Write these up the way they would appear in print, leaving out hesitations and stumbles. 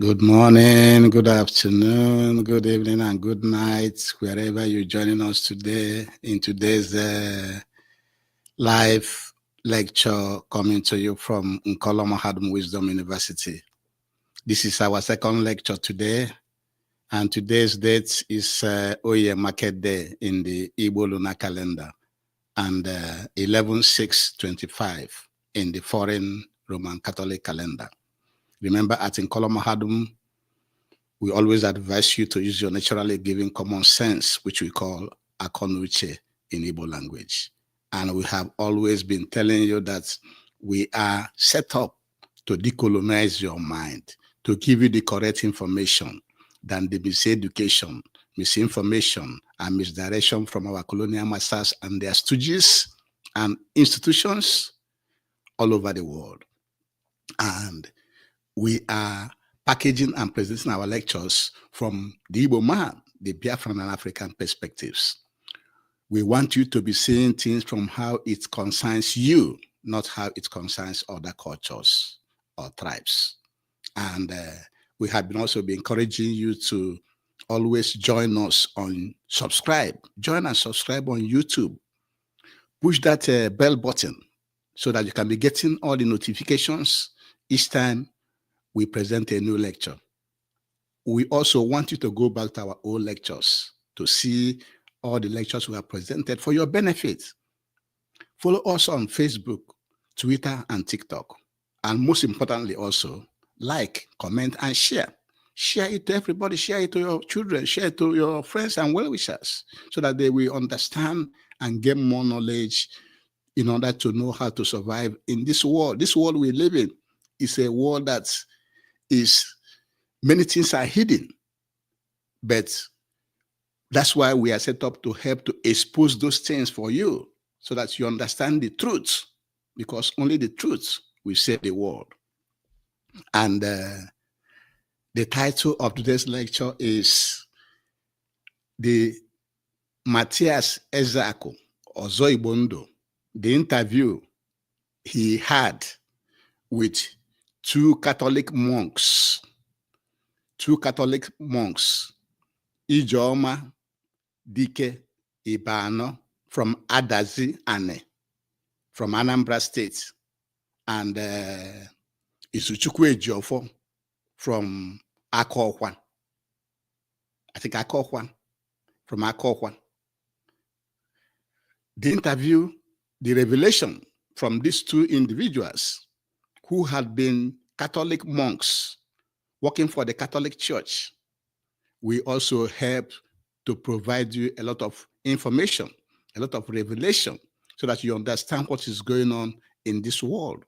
Good morning, good afternoon, good evening, and good night, wherever you're joining us today in today's live lecture coming to you from Nkolo Mahadum Wisdom University. This is our second lecture today, and today's date is Oye Market Day in the Igbo lunar calendar, and 11/6/25 in the foreign Roman Catholic calendar. Remember, at Nkolo Mahadum, we always advise you to use your naturally given common sense, which we call akonuche in Igbo language. And we have always been telling you that we are set up to decolonize your mind, to give you the correct information than the miseducation, misinformation, and misdirection from our colonial masters and their stooges and institutions all over the world. And we are packaging and presenting our lectures from the Igbo man, the Biafran and African perspectives. We want you to be seeing things from how it concerns you, not how it concerns other cultures or tribes. And we have been also been encouraging you to always join us on subscribe. Join and subscribe on YouTube. Push that bell button so that you can be getting all the notifications each time we present a new lecture. We also want you to go back to our old lectures to see all the lectures we have presented for your benefit. Follow us on Facebook, Twitter, and TikTok. And most importantly also, like, comment, and share. Share it to everybody. Share it to your children. Share it to your friends and well-wishers so that they will understand and get more knowledge in order to know how to survive in this world. This world we live in is a world that is, many things are hidden, but that's why we are set up to help to expose those things for you so that you understand the truth, because only the truth will save the world. And the title of today's lecture is the Mathias Ezeaku, or Zoibondo, the interview he had with two Catholic monks, Ijeoma Dike Ibeano from Adazi Ane, from Anambra State, and Izuchukwu Ejiofor from Akokwan. I think Akokwan, from Akokwan. The interview, the revelation from these two individuals who had been Catholic monks working for the Catholic Church, we also help to provide you a lot of information, a lot of revelation, so that you understand what is going on in this world.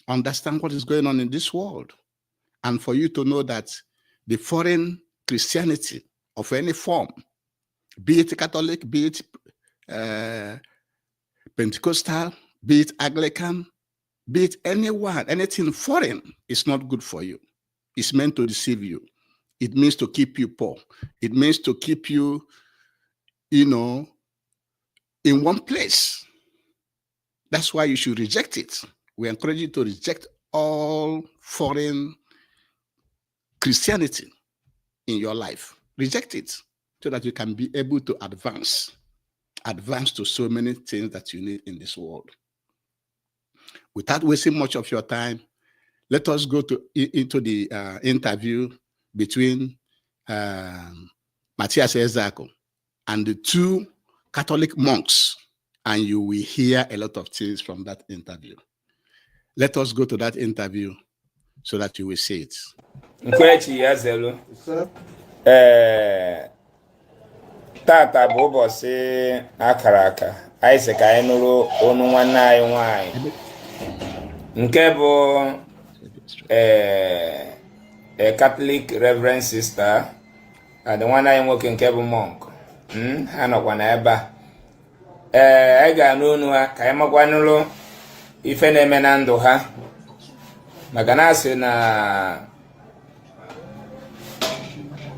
Understand what is going on in this world. And for you to know that the foreign Christianity of any form, be it Catholic, be it Pentecostal, be it Anglican, be it anyone, anything foreign, is not good for you. It's meant to deceive you. It means to keep you poor. It means to keep you, in one place. That's why you should reject it. We encourage you to reject all foreign Christianity in your life. Reject it so that you can be able to advance to so many things that you need in this world. Without wasting much of your time, let us go into the interview between Mathias Ezeaku and the two Catholic monks, and you will hear a lot of things from that interview. Let us go to that interview so that you will see it. Tata bụ ụbọchị akara aka anyị sị ka anyị nụrụ onu nwanne anyị nwanyị nke bụ a Catholic Reverend Sister and nwanne anyị nwoke nke bụ monk ha nọkwa na ebe a anyị ga-anụ onu ha ka anyị makwa nụrụ ife na-eme na ndụ ha, maka na asị na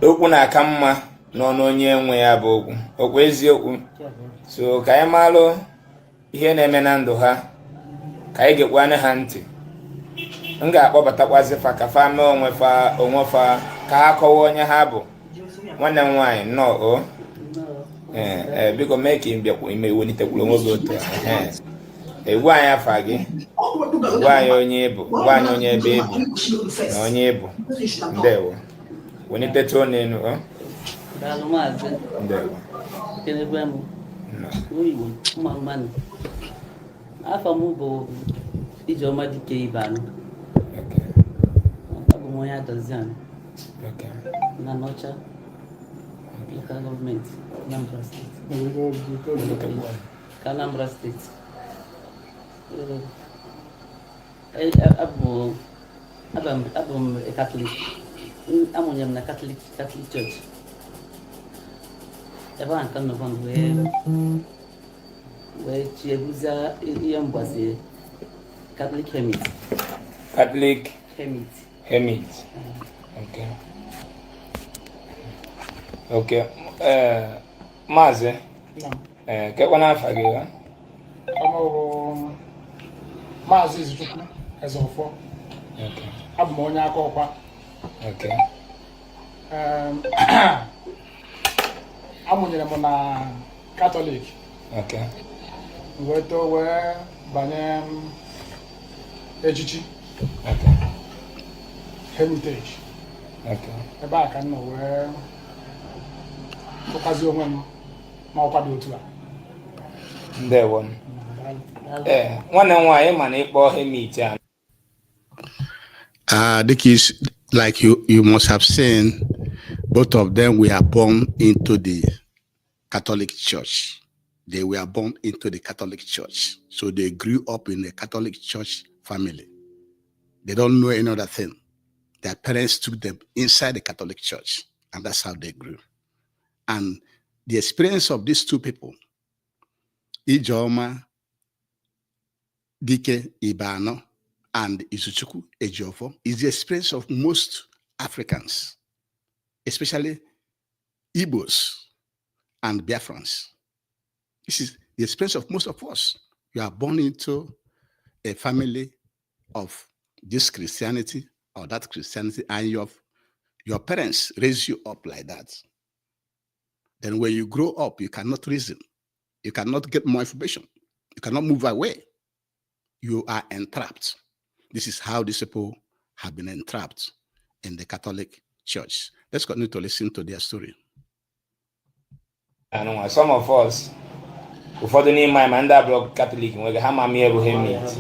okwu na-aka mma n'ọnụ onye nwe ya bụ okwu eziokwu. So ka anyị malụ ihe na-eme na ndụ ha, ka anyị gekwane ha ntị m ga-akpọbatakwazi fa ka fa mee onwe fa ka ha kọwa onye ha bụ. Nwanne m nwaanyị nnọọ biko mee ka ime welitekwuru onwe gị otu egwu anyị afa gị, gwa anyị onye ịbụ, gwa anyị onye ebe ịbụ na onye ịbụ. Ndewo, welitete ọnụ elu. Ndewo. Afọ m bụ Ijeoma Dike Ibeano. Abụ m onye Adozian na Nọcha local government Anambra State. Abụ m Catholic. Amụnyere m na Catholic Church. Ebe a nka nnọkọ wee chiebuza ihe mgbazi Catholic Hermit. Catholic Hermit. Okay. Maazị. Kekwa n'afa gị ya? Maazị Izuchukwu Ejiofor. Abụ m onye aka ọkwa. Amụnyere m na Catholic. Wee banye echichi Heritage. Ebe a ka m nọ wee tụkwazi onwe m ma ọkwa dị otu a. Ndewo. Nwanne m nwaanyị ma na ịkpọ Hermit a. Like you must have seen, both of them were born into the Catholic Church. They were born into the Catholic Church. So they grew up in a Catholic Church family. They don't know any other thing. Their parents took them inside the Catholic Church, and that's how they grew. And the experience of these two people, Ijeoma Dike Ibeano and Izuchukwu Ejiofor, is the experience of most Africans, especially Igbos and Biafrans. This is the experience of most of us. You are born into a family of this Christianity or that Christianity, and your parents raise you up like that. Then when you grow up, you cannot reason. You cannot get more information. You cannot move away. You are entrapped. This is how these people have been entrapped in the Catholic Church. Let's continue to listen to their story. Some of us, ụfọdụ n'ime anyị ma ndị abụọ Catholic nwere ha ma mie bụ Hermit.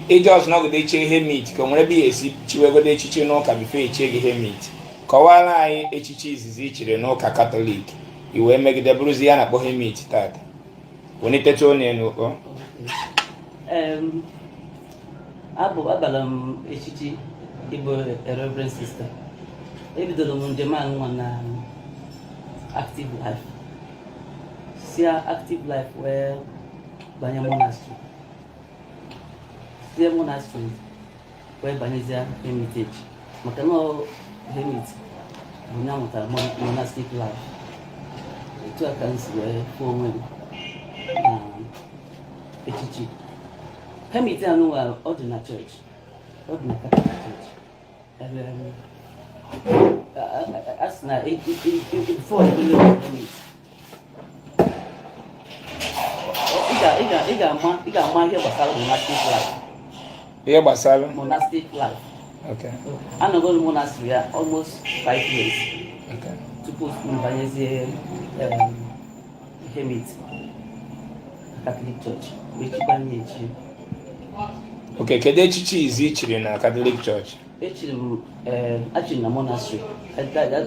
Ijos nọgide iche Hermit ka o nwere ebe esi chiwegodo echiche n'ụka bifo eche gị Hermit. Kọwara anyị echiche izizi ichere n'ụka Catholic iwee megide bụrụzi ya na-akpọ Hermit tata. Welitete ọnụ elu. Abala m echichi ịbụ Reverend Sister. Ebidoro m njem a nwa na Active Life. Active Life where banye monastery. Monastery where banye Hermitage. Maka no Hermit bụ na mụtara monastic life. Etu aka nsi wee fụọ onwe m na echichi. Hermit anụwa ọ dị na church. Ọ dị na Catholic Church. As na before Hermit. Ị ga-ama ihe gbasara monastic life. Ihe gbasara monastic life. Okay. Anọgo m monastery ya almost 5 years. Tupu m banyezie Hermit Catholic Church. Wechibanye echi. Okay, kedu echichi izi ichiri na Catholic Church? Echiri m achiri na monastery. A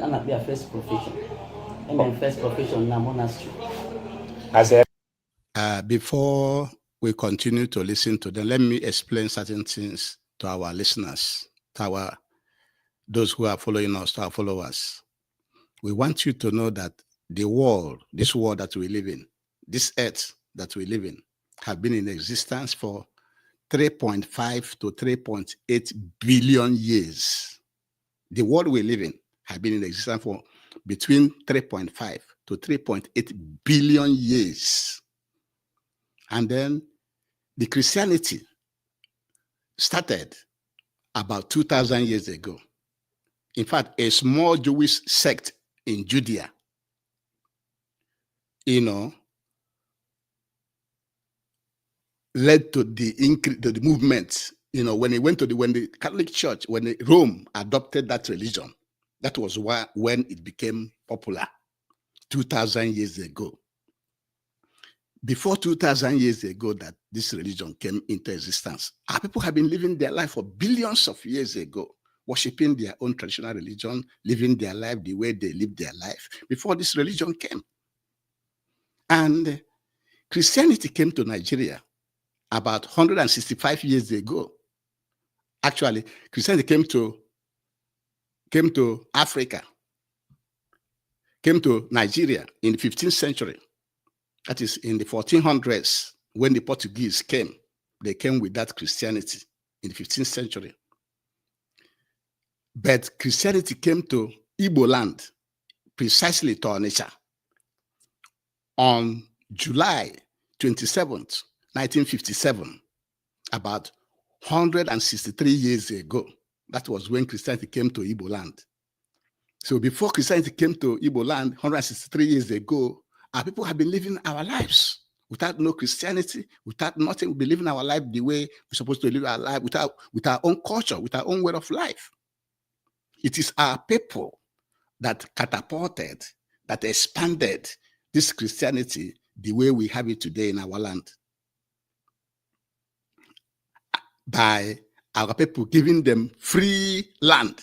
na-akpọ first profession. First profession na monastery. Before we continue to listen to them, let me explain certain things to our listeners, to those who are following us, to our followers. We want you to know that the world, this world that we live in, this earth that we live in, have been in existence for 3.5 to 3.8 billion years. The world we live in have been in existence for between 3.5 to 3.8 billion years. And then the Christianity started about 2,000 years ago. In fact, a small Jewish sect in Judea, led to the movement. When the Catholic Church, when Rome adopted that religion, that was when it became popular 2,000 years ago. Before 2,000 years ago that this religion came into existence, our people have been living their life for billions of years ago, worshiping their own traditional religion, living their life the way they lived their life before this religion came. And Christianity came to Nigeria about 165 years ago. Actually, Christianity came to Africa, came to Nigeria in the 15th century. That is in the 1400s, when the Portuguese came. They came with that Christianity in the 15th century. But Christianity came to Igbo land, precisely to Onitsha, on July 27th, 1957, about 163 years ago. That was when Christianity came to Igbo land. So before Christianity came to Igbo land 163 years ago, our people have been living our lives without no Christianity, without nothing. We've been living our life the way we're supposed to live our life, with our own culture, with our own way of life. It is our people that catapulted, that expanded this Christianity the way we have it today in our land. By our people giving them free land,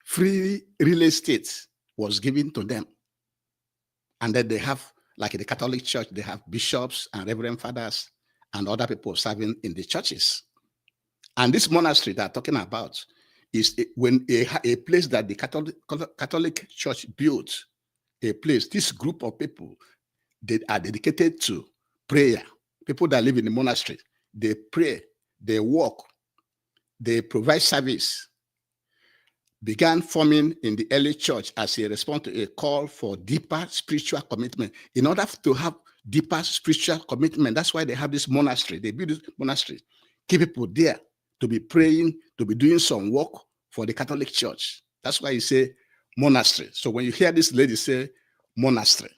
free real estate was given to them. And then they have, like in the Catholic Church, they have bishops and reverend fathers and other people serving in the churches. And this monastery that I'm talking about is a place that the Catholic Church built, a place, this group of people, they are dedicated to prayer. People that live in the monastery, they pray, they walk, they provide service, began forming in the early church as a response to a call for deeper spiritual commitment. In order to have deeper spiritual commitment, that's why they have this monastery. They build this monastery, keep people there to be praying, to be doing some work for the Catholic Church. That's why you say monastery. So when you hear this lady say monastery,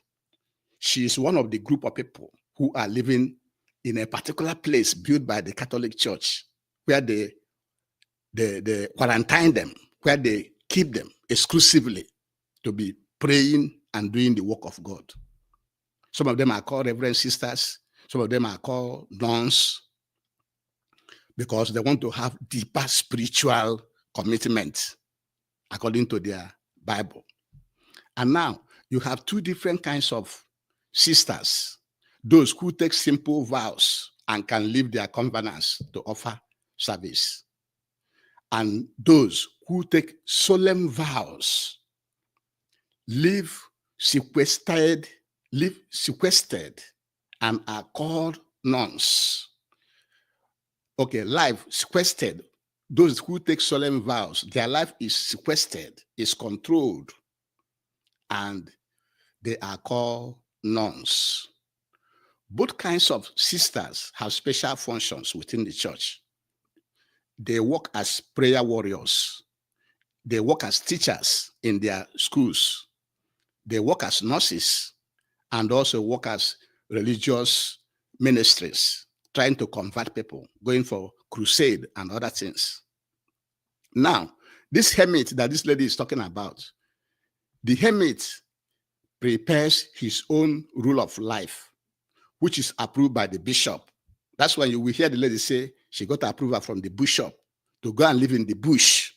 she is one of the group of people who are living in a particular place built by the Catholic Church, where they quarantine them, where they keep them exclusively to be praying and doing the work of God. Some of them are called reverend sisters. Some of them are called nuns, because they want to have deeper spiritual commitment according to their Bible. And now you have two different kinds of sisters: those who take simple vows and can leave their covenants to offer service, and those who take solemn vows, live sequestered, and are called nuns. Okay, life sequestered. Those who take solemn vows, their life is sequestered, is controlled, and they are called nuns. Both kinds of sisters have special functions within the church. They work as prayer warriors. They work as teachers in their schools. They work as nurses, and also work as religious ministries, trying to convert people, going for crusade and other things. Now, this hermit that this lady is talking about, the hermit prepares his own rule of life, which is approved by the bishop. That's why you will hear the lady say she got approval from the bishop to go and live in the bush,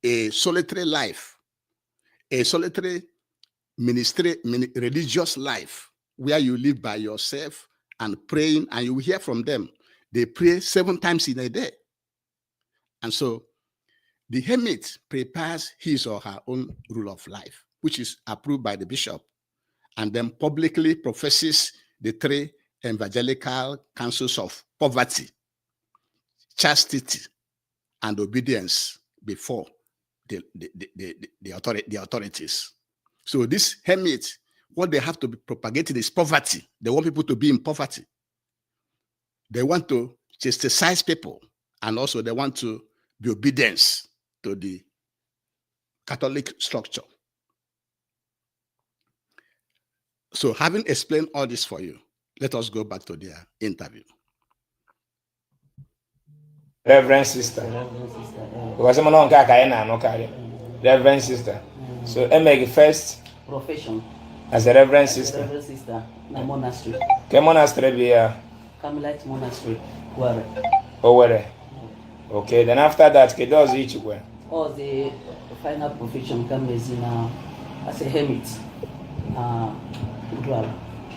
a solitary life, a solitary religious life, where you live by yourself and praying, and you will hear from them. They pray 7 times in a day. And so the hermit prepares his or her own rule of life, which is approved by the bishop, and then publicly professes the 3 evangelical counsels of poverty, chastity, and obedience before the authorities. So this hermit, what they have to be propagating is poverty. They want people to be in poverty. They want to chastise people, and also they want to the obedience to the Catholic structure. So having explained all this for you, let us go back to their interview. Reverend sister. Because I'm not Reverend sister. So I make first profession as a Reverend sister. Reverend sister na monastery. Que monastery be here? Carmelite monastery. Where? Oh, where? Okay, then after that, ke does each where? Oh, the final profession comes in as a hermit.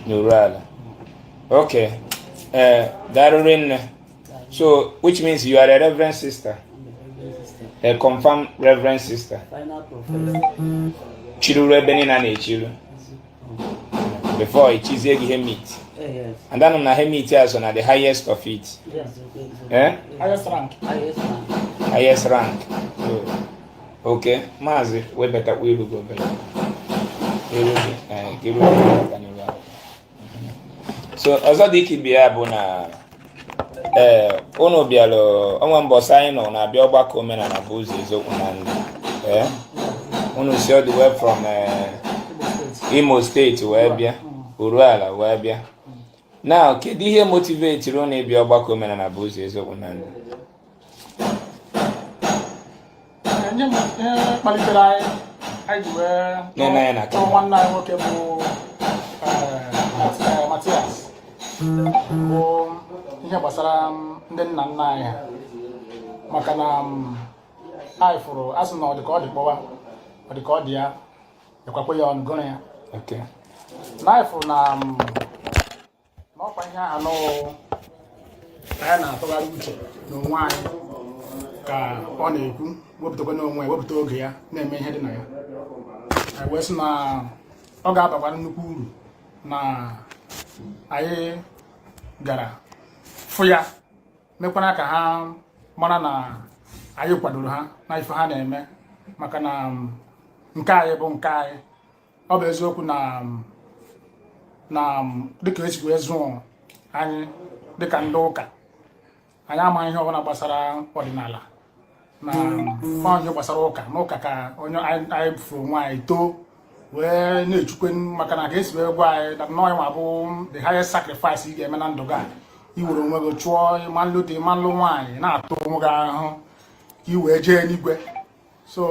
Neural. Okay. Darwin. So, which means you are a Reverend sister? A confirmed Reverend sister. Final profession. Children benin and chilu. Before it is a meat. Yes. And then on a meat is on the highest of it. Yes. Eh? Highest rank. Highest rank. Highest rank. So, okay. Mazi, we better we will go better. So, also Dike Ibeano na ono bialo onwa mbosa ino na bia ogbako mena na buzi Ezeaku na ndi. Ono see all the way from Imo State wee bịa Uruala wee bịa. Now, kedu ihe motivate ru na ịbịa ọgbakọ omenala bụ ụzọ Ezeaku na ndụ? Nye m ihe kpalitere anyị ji wee chọọ nwanne anyị nwoke bụ Mathias, bụ ihe gbasara ndị nna nna anyị ha, maka na anyị fụrụ asị na ọ dị ka ọ dị kpọwa, ọ dị ka ọ dị ya ekwakwe ya ọnụgụrụ ya. Okay. Life na ọkwa ihe ahụ anyị na-atụgharị uche n'onwe anyị ka ọ na-ekwu wepụtakwa n'onwe ya, wepụta oge ya na-eme ihe dị na ya. Anyị wee sị na ọ ga-abakwa nnukwu uru na anyị gara fụ ya, mekwana ka ha mara na anyị kwadoro ha na ife ha na-eme, maka na nke anyị bụ nke anyị. Ọ bụ eziokwu na dịka esi wee zụọ anyị dịka ndị ụka, anyị amaghị ihe ọbụla gbasara ọdịnala na ihe gbasara ụka na ụka ka onye anyị fụrụ onwe anyị too wee na-echukwe, maka na ka esi wee gwa anyị na nọọ nwa bụ the highest sacrifice ị ga-eme na ndụ gị, iwere onwe gị chụọ ịmalụ dị ịmalụ nwaanyị na-atụ onwe gị ahụhụ ka i wee jee n'igwe. So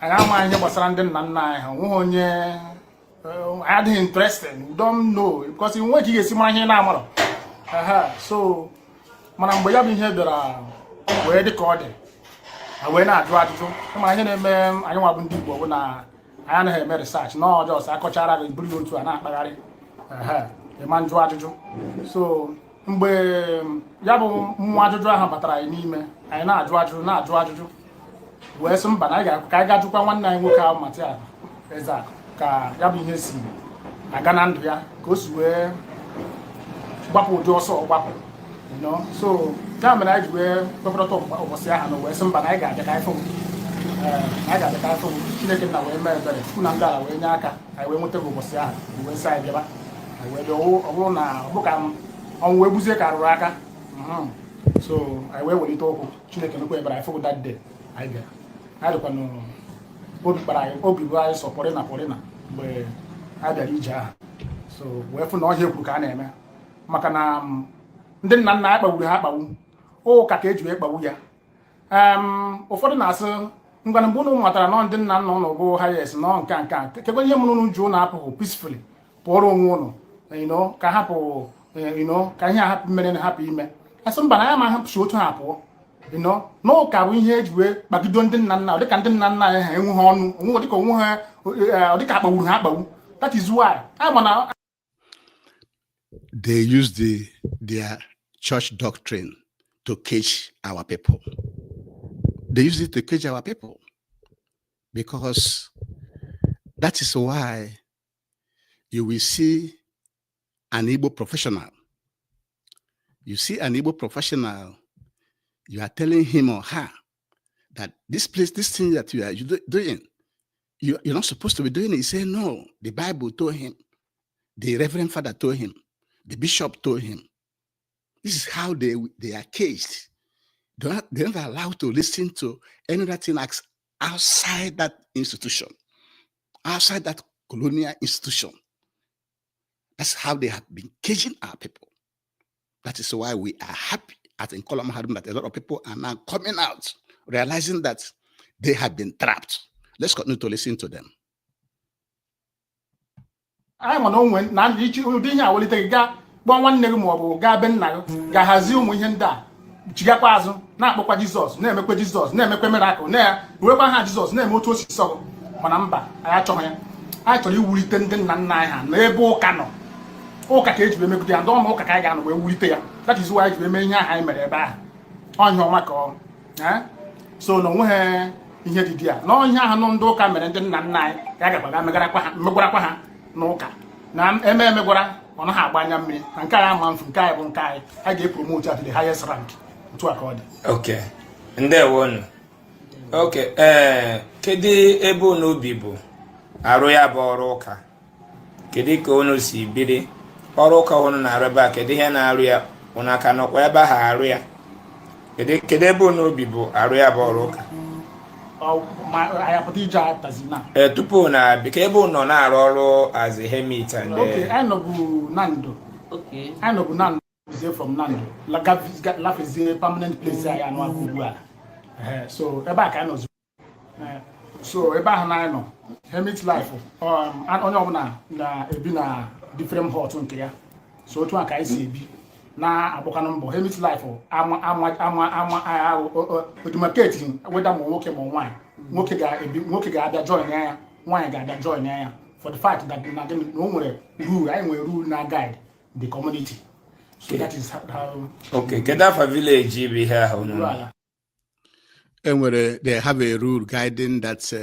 anyị amaghị ihe gbasara ndị nna nna anyị ha, onweghị onye anyị adịghị interested, we don't know, because nwe ka ị ga-esi mara ihe na-amarọ. So mana mgbe ya bụ ihe bịara wee dị ka ọ dị, wee na-ajụ ajụjụ, ịma ihe na-eme anyị nwa bụ ndị Igbo bụ na anyị anaghị eme research na ọjọọ akọchara gị buru otu a na-akpagharị ịma njụ ajụjụ. So mgbe ya bụ mmụọ ajụjụ ahụ batara anyị n'ime, anyị na-ajụ ajụjụ wee sị mba na anyị ga-akụ ka anyị ga-ajụkwa nwanne anyị nwoke ahụ Mathias Ezeaku ka ya bụ ihe si aga na ndụ ya, ka o si wee gbapụ ụdị ọsọ ọgbapụ. So ya mere anyị ji wee kpekọrọta ụbọchị ahụ na wee sị mba na anyị ga-abịa ka anyị fụ Chineke na wee mee ebere, Chukwu na ndị ala wee nye aka, anyị wee nweta ụbọchị ahụ wee sị anyị bịaba. Anyị wee bịa ọ bụrụ na ọ bụ ka ọnwụ wee gbuzie ka arụrụ aka. So anyị wee welite ụkwụ, Chineke nekwa ebere anyị fụ that day anyị bịara. Anyị dịkwa obi bụ anyị sọ pọrịna mgbe a bịara ije ahụ. So wee fụ na ọhịa ekwuru ka a na-eme, maka na ndị nna nna anyị kpagburu ha akpagbu, ụka ka eji wee kpagbu ya. Ụfọdụ na-asị ngwana mgbe unu matara nọ ndị nna nna ụnụ bụ highest nọ nke kekwe ihe mụrụ unu ji ụnụ apụghị peacefully pụọrọ onwe ụnụ ka hapụ ka ihe ahapụ mere na hapụ ime. Asị mba na ya ma hapụsi otu ha pụọ. N'ụka bụ ihe eji wee kpagido ndị nna nna, dịka ndị nna nna anyị ha enwe ha ọnụ, onwe dịka onwe ha dịka akpagburu ha akpagbu. That is why they use their church doctrine to cage our people. They use it to cage our people, because that is why you will see an Igbo professional. You see an Igbo professional, you are telling him or her that this thing that you are doing, you're not supposed to be doing it. He say, no, the Bible told him, the Reverend Father told him, the bishop told him. This is how they are caged they're not allowed to listen to any other thing outside that institution, outside that colonial institution. That's how they have been caging our people. That is why we are happy at Nkola Mahadum that a lot of people are now coming out, realizing that they have been trapped. Let's continue to listen to them. I want to win. Now, you didn't have to go. One nigga more go ben na ga hazi ụmụ ihe ndị a jigakwa azụ na-akpọkwa Jizọs na-emekwa Jizọs na-emekwa miracle na-werekwa ha Jizọs na-eme otu osi sọgụ mana mba anyị achọghị ya anyị chọrọ iwulite ndị nna nna anyị ha n'ebe ụka nọ ụka ka eji emegide ya ndị ọma ụka ka anyị ga-anọ wee wulite ya that is why eji eme ihe ahụ anyị mere ebe ahụ ọnya ọma ka ọ so na onweghị ihe dịdị ya na onye ahụ ndị ụka mere ndị nna nna anyị ya gakwaga megwarakwa ha n'ụka na emegwara ọ naghị agba anya mmiri na nke anyị ama mfu nke anyị bụ nke anyị ga-epromote at the highest rank otu a ka ọ dị. Okay, ndewonu. Okay, kedu ebe unu bi bụ arụ ya bụ ọrụ ụka? Kedu ka unu si biri ọrụ ụka unu na-arụ ebe a? Kedu ihe na-arụ ya? Unu aka nọkwa ebe ha arụ ya? Kedu ebe unu bi bụ arụ ya bụ ọrụ ụka? Tupu na bika ebe unu na-arụ ọrụ as a hermit and I know Nando. Okay. I know Nando is from Nando. Life is a permanent place I know Google. So ebe ka know. So ebe ha na know. Hermit life and onye ọbụla na-ebi na different hut nke ya. So otu aka isi ebi na abụkana mbọ hermit life odumaketi weda ma nwoke ma nwaanyị nwoke ga-abịa join ya nwaanyị ga-abịa join ya for the fact that na o nwere rule anyị nwere rule na guide the community. So that is how. Okay, Kedafa village be here. They have a rule guiding that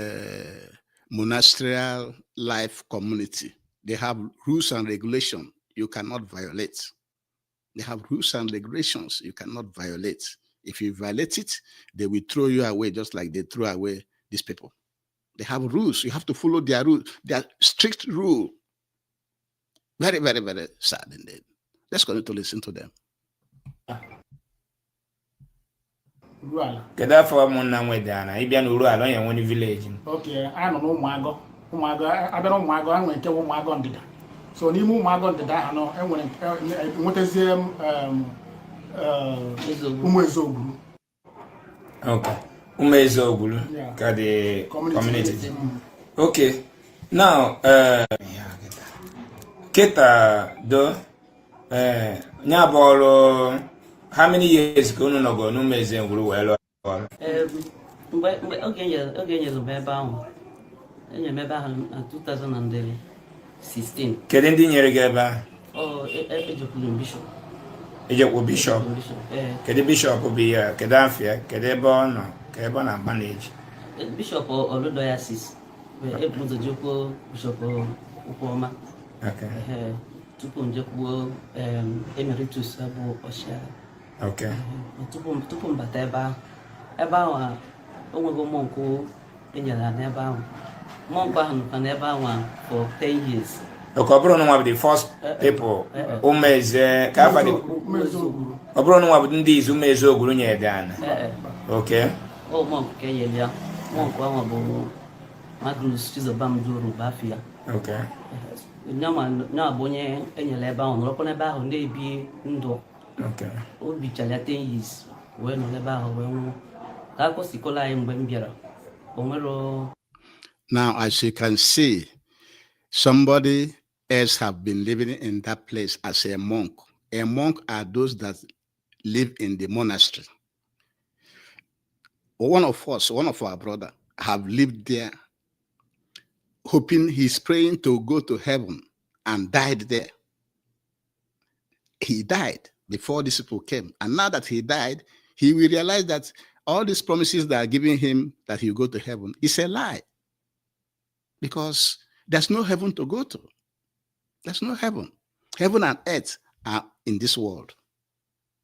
monasterial life community. They have rules and regulations you cannot violate. They have rules and regulations you cannot violate. If you violate it, they will throw you away just like they throw away these people. They have rules. You have to follow their rules. Their strict rule. Very, very, very sad indeed. Let's continue to listen to them. Kedafa muna mwedana. Ibeano rualo ya woni village. Okay, I don't know Umago. I don't know Umago. I'm going to Umago ndida. So ni Umago ndida ano. I want to see Ezeaku. Okay. Ezeaku. Ka the community. Okay. Now, Keta do nyabolo. How many years ago no go no Ezeaku well? Okay, in 2016. Kedendi nyerega Oh, Ezeaku Bishop. Ezeaku Bishop. Kede Bishop will be Kedafia, Kedebon, Kedebon and manage. Bishop or diocese. Ezeaku Bishop Ukoma. Okay. Tupunjekwo emeritus abu Osha. Okay. Tupun bateba. Eba onwego monko enyala n'ebe ahụ. Monko ahụ nọ n'ebe ahụ for 10 years. Okobro no one the first people umeze ka fa the Obro no one ndị izu Ezeaku nye dan. Okay. Oh monko ke yelia. Monko ahụ bụ Magnus Chizobam Duru Bafia. Okay. Na bonye enyela ebe ahụ nọrọkwa n'ebe ahụ na-ebi ndụ. Okay. O bichara 10 years wee nọ n'ebe ahụ wee nwụọ. Ka akọsikola anyị mgbe m bịara. O nwere. Now, as you can see, somebody else have been living in that place as a monk. A monk are those that live in the monastery. One of our brother, have lived there, hoping he's praying to go to heaven, and died there. He died before these people came. And now that he died, he will realize that all these promises that are giving him that he'll go to heaven is a lie. Because there's no heaven to go to. There's no heaven. Heaven and earth are in this world.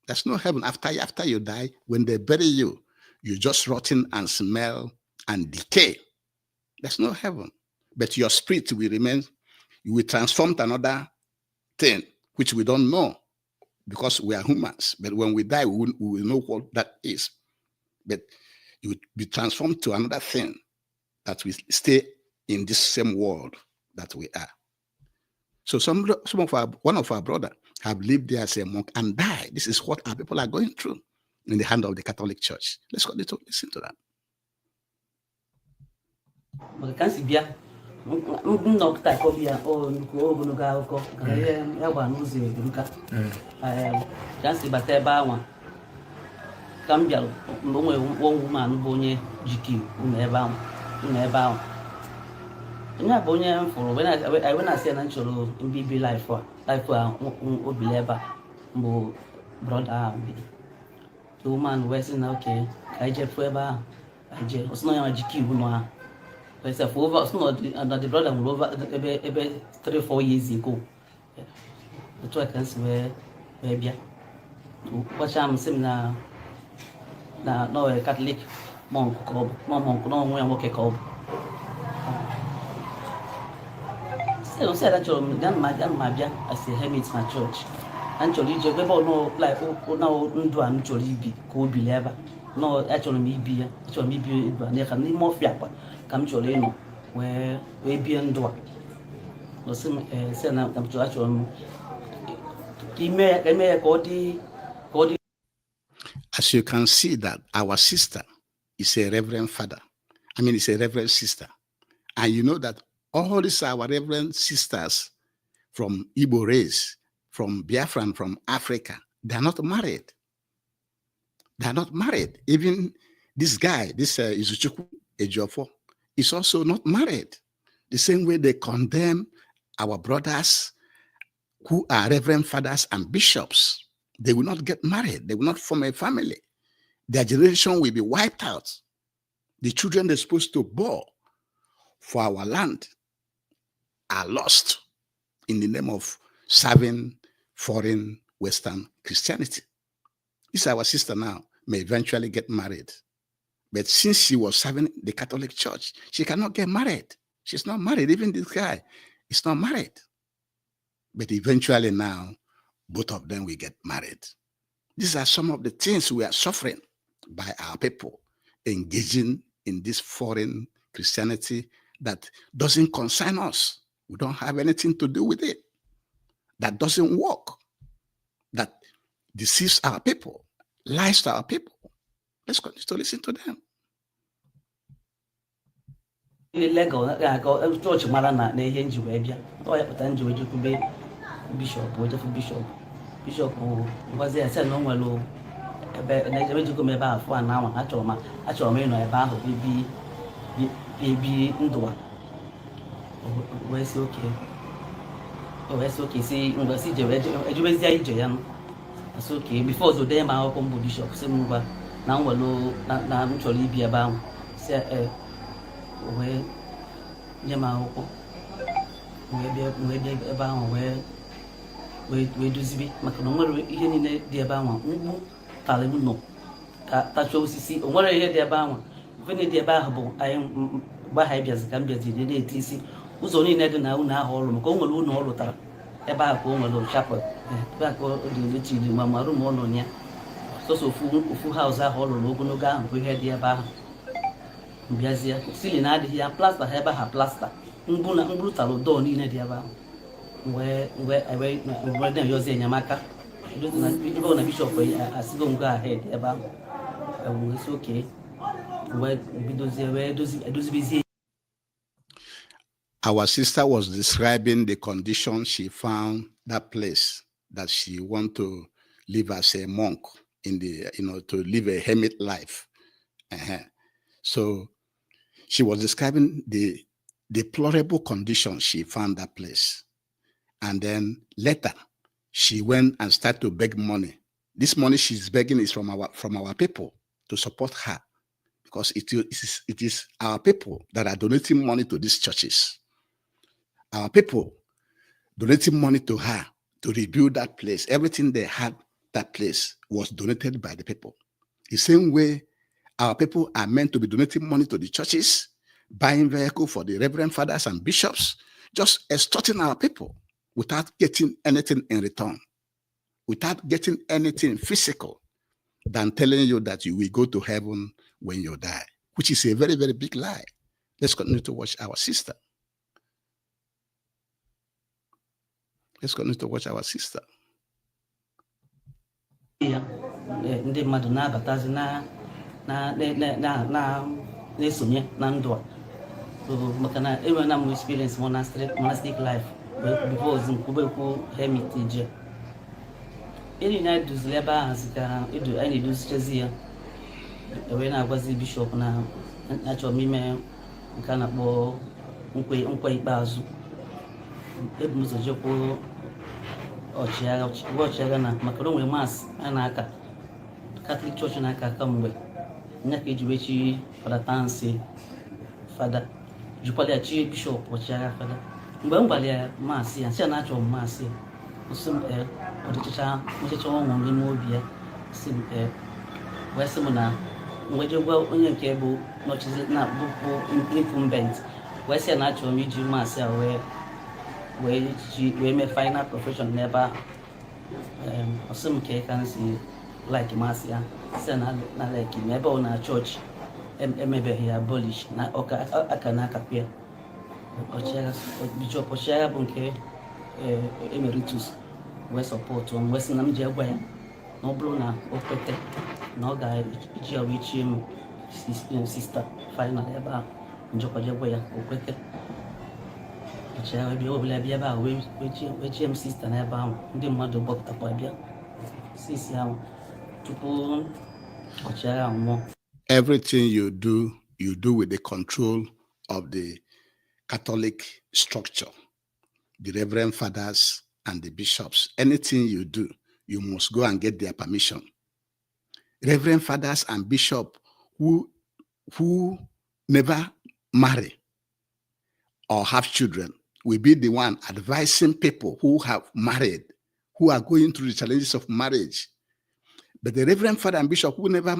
There's no heaven. After you die, when they bury you, you just rotten and smell and decay. There's no heaven. But your spirit will remain, you will transform to another thing, which we don't know because we are humans. But when we die, we will know what that is. but you would be transformed to another thing that will stay in this same world that we are. So one of our brother have lived there as a monk and died. This is what our people are going through in the hand of the Catholic Church. Let's listen to that. When I say natural in life brother the woman was okay. I just forever. I just was not GQ no. But for over the brother over 3-4 years ago. The two I can swear baby. What I'm saying now no a Catholic monk club, no work club. So said that your grandmother as a hermit in my church. Actually, you no like no do actually be could be lever. No, actually me be need more fiapa. Come to no where we be and do. No some send come to actually As you can see that our sister is a reverend father. It's a reverend sister. And you know that all these our reverend sisters from Igbo race, from Biafran, from Africa, they are not married. They are not married. Even this guy, this Izuchukwu Ejiofor, is also not married. The same way they condemn our brothers who are reverend fathers and bishops. They will not get married. They will not form a family. Their generation will be wiped out. The children they're supposed to bore for our land are lost in the name of serving foreign Western Christianity. This our sister now may eventually get married. But since she was serving the Catholic Church, she cannot get married. She's not married. Even this guy is not married. But eventually now, both of them will get married. These are some of the things we are suffering by our people engaging in this foreign Christianity that doesn't concern us. We don't have anything to do with it. That doesn't work. That deceives our people, lies to our people. Let's continue to listen to them. Legal, I go church Marana, they hinge you, baby. Oh, I put Andrew to be bishop, wonderful bishop. Bishop was there, said no one. And I went to come about 1 hour. Actually, no about be indoor. Where's okay? Oh, that's okay. See, you see, that's okay. Before the day, my own bishop, some now we'll actually be about. Say, where Yama, where they about where do you be? Macaron, in the about Talibuno. That shows you see, what I hear the about. When the about, I am Bahabias, Gambias, the TC, who's only netted now, all Congo, no lotar. About Congo, Chapel, back all the little Mamaru Mononia. So full house, I hold no gown, we had the about. Biazia, still in Adia, plaster, have a plaster. Mbuna, brutal, don't need the about. Where I wait, where then you're saying Yamaka. You don't a bishop, I still don't go ahead about. It's okay. Our sister was describing the condition she found that place that she want to live as a monk in the, to live a hermit life. So she was describing the deplorable condition she found that place. And then later, she went and started to beg money. This money she's begging is from our people to support her, because it is our people that are donating money to these churches. Our people donating money to her to rebuild that place. Everything they had that place was donated by the people. The same way our people are meant to be donating money to the churches, buying vehicles for the reverend fathers and bishops, just extorting our people without getting anything in return, without getting anything physical. than telling you that you will go to heaven when you die, which is a very, very big lie. Let's continue to watch our sister. Let's continue to watch our sister. Ndị mmadụ na-abatazi na-esonye na ndụ a maka na enwere na m experience monastic life before nkwubekwu hermit je enyi na eduzili ebe ahụ si ka anyị na-eduzichezi ya ewee na-agwazi bishọp na achọrọ m ime nke a na-akpọ nkwa ikpeazụ ebu m ụzọ jekwuo ọchịagha na maka na o nwere maasị a na-aka Catholic Church na-aka aka mgbe nya ka eji wee chi Fada Tansi fada jikwala ya chi bishọp ọchịagha fada mgbe m gwara ya maasị ya nsị a na-achọ m maasị ya ọsị m ọdịchịcha ọnwụ n'ime obi ya si m wee sị m na mgbe je gwa onye nke bụ nọchizi na-abụpụ incumbent wee sị ya na achọrọ m iji maasị ya wee mee final profession n'ebe ahụ ọsị m ka ka si like maasị ya si na like n'ebe ọ na chọọchị emebeghị ya abolish na aka na-akapụ ya bishọp ọchịagha bụ nke emeritus wee sọpọtụ m wee sị na m ji egwa ya na ọ bụrụ na o kwete na ọ ga-eji ya wee chie m sista final ebe ahụ njọkwaje egwa ya o kwete ọchịagha bịa obele bịa ebe ahụ wee chie m sista n'ebe ahụ ndị mmadụ gbapụtakwa bịa sisi ahụ tupu ọchịagha nwụọ. Everything you do with the control of the Catholic structure, the Reverend Fathers and the bishops. Anything you do, you must go and get their permission. Reverend Fathers and bishops who never marry or have children will be the one advising people who have married, who are going through the challenges of marriage. But the Reverend Father and Bishop who never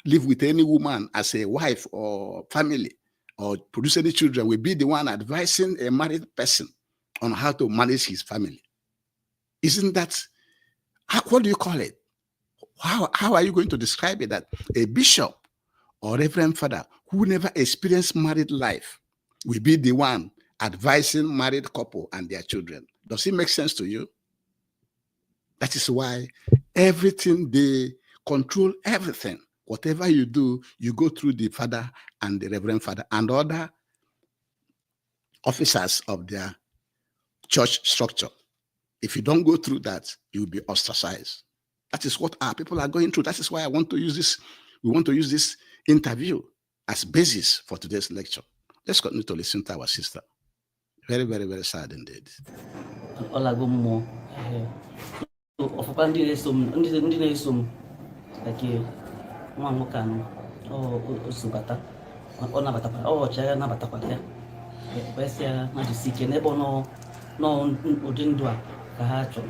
live with any woman as a wife or family or produce any children will be the one advising a married person on how to manage his family. Isn't that, what do you call it? How are you going to describe it that a bishop or Reverend Father who never experienced married life will be the one advising married couple and their children? Does it make sense to you? That is why everything, they control everything. Whatever you do, you go through the Father and the Reverend Father and other officers of their church structure. If you don't go through that, you will be ostracized. That is what our people are going through. That is why I want to use this. We want to use this interview as basis for today's lecture. Let's continue to listen to our sister. Very, very, very sad indeed. Ọfụkwa ndị na-eso m like nwa nwoke anụ osobata ọ nabatakwa ọchịagha nabatakwara ya wee sị ya na jisi ike n'ebe ọ nọ ụdị ndụ a ka ha chọrọ